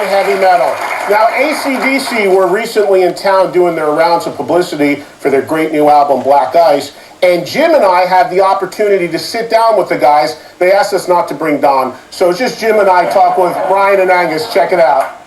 heavy metal. Now, AC/DC were recently in town doing their rounds of publicity for their great new album, Black Ice, and Jim and I had the opportunity to sit down with the guys. They asked us not to bring Don, so it's just Jim and I talk with BRIAN and ANGUS. Check it out.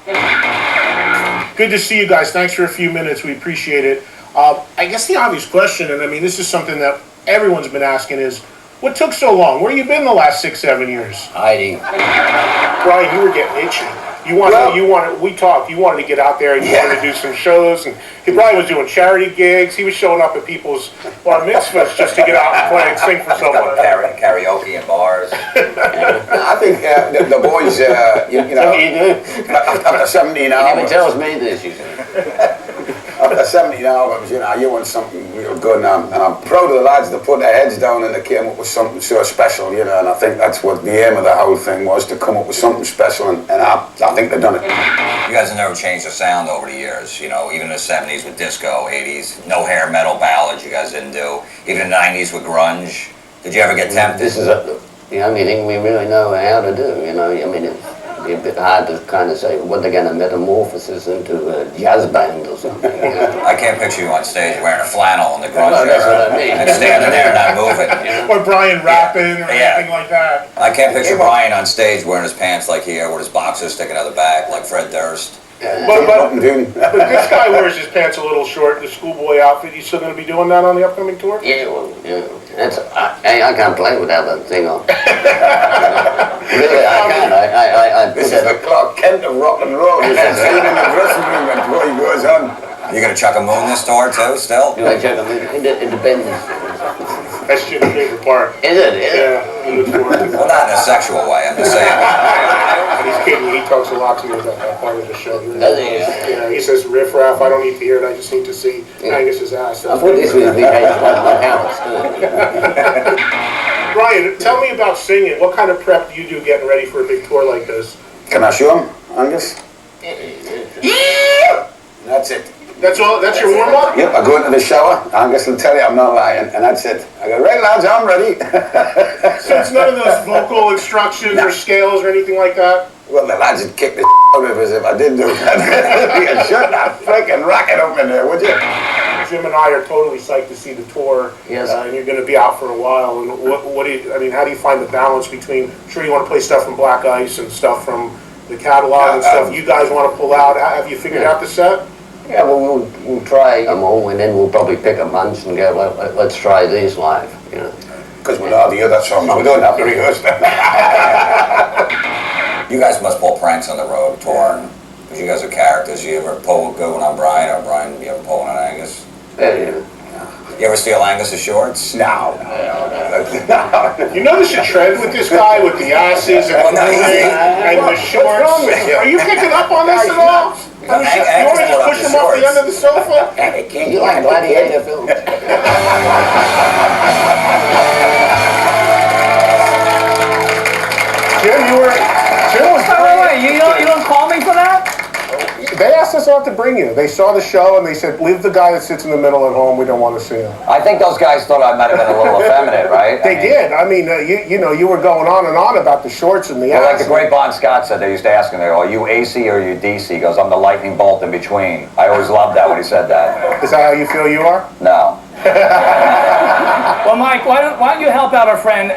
Good to see you guys. Thanks for a few minutes. We appreciate it. I guess the obvious question, and I mean, this is something that everyone's been asking, is what took so long? Where you been the last 6-7 years? Hiding. Brian, you were getting itchy. We talked, you wanted to get out there and you wanted to do some shows, and he probably was doing charity gigs. He was showing up at people's bar mitzvahs just to get out and play and sing for someone. Karaoke in bars. I think the boys, after 17 He hours. never tells me this, you see. After 17 albums, you want something real good, and I'm proud of the lads that put their heads down and they came up with something so special, and I think that's what the aim of the whole thing was, to come up with something special, and I think they've done it. You guys have never changed the sound over the years, even in the 70s with disco, 80s, no hair metal ballads you guys didn't do, even in the 90s with grunge. Did you ever get tempted? This is the only thing we really know how to do, I mean, it'd be a bit hard to kind of say what they're going to metamorphosis into a jazz band or something. I can't picture you on stage wearing a flannel in the grunge Well, that's era what I mean. and standing there and not moving. Or Brian rapping or anything like that. I can't picture Brian on stage wearing his pants like here with his boxers sticking out the back like Fred Durst. But this guy wears his pants a little short, the schoolboy outfit. You still going to be doing that on the upcoming tour? Yeah, well, I can't play without that thing on. Really, I can't. This is the Clark Kent of rock and roll. You can see it in the dressing room before he goes on. Are you going to chuck a moon this tour too, still? Do I check them? It depends. That's your favorite part. Is it? Yeah, he looks forward to Well, not in a sexual way, I'm just saying. He's kidding. He talks a lot to me about that part of the show. Does he? Yeah, he says, riff raff, I don't need to hear it, I just need to see Angus's ass. I thought this was behaved like my house. Brian, tell me about singing. What kind of prep do you do getting ready for a big tour like this? Can I show him, Angus? Yeah! That's it. That's all. That's your warm up. Yep, I go into the shower. Angus will tell you I'm not lying, and that's it. I go, right lads, I'm ready. So it's none of those vocal instructions or scales or anything like that? Well, the lads would kick the out of us if I did do that. You shouldn't have freaking rocket up in there, would you? Jim and I are totally psyched to see the tour. Yes. And you're going to be out for a while. And what do you? I mean, how do you find the balance between? I'm sure you want to play stuff from Black Ice and stuff from the catalog and stuff you guys want to pull out. Have you figured out the set? Yeah, well, we'll try them all, and then we'll probably pick a bunch and go, well, let's try these live, Because with all the other songs, we don't have to rehearse them. You guys must pull pranks on the road touring, because you guys are characters. You ever pull a good one on Brian, or Brian, you ever pull one on Angus? Yeah. You ever steal Angus's shorts? No. You notice a trend with this guy with the asses and the ring and the shorts. What's wrong with you? Are you picking up on this at all? You want to just push him off the end of the sofa? You like gladiator films? Jim was Wait, you don't call me for that? They asked us not to bring you. They saw the show and they said, leave the guy that sits in the middle at home. We don't want to see him. I think those guys thought I might have been a little effeminate, right? They did. I mean, you were going on and on about the shorts and the Well, like ass. the great Bon Scott said, they used to ask him, are you AC or are you DC? He goes, I'm the lightning bolt in between. I always loved that when he said that. Is that how you feel you are? No. Well, Mike, why don't you help out our friend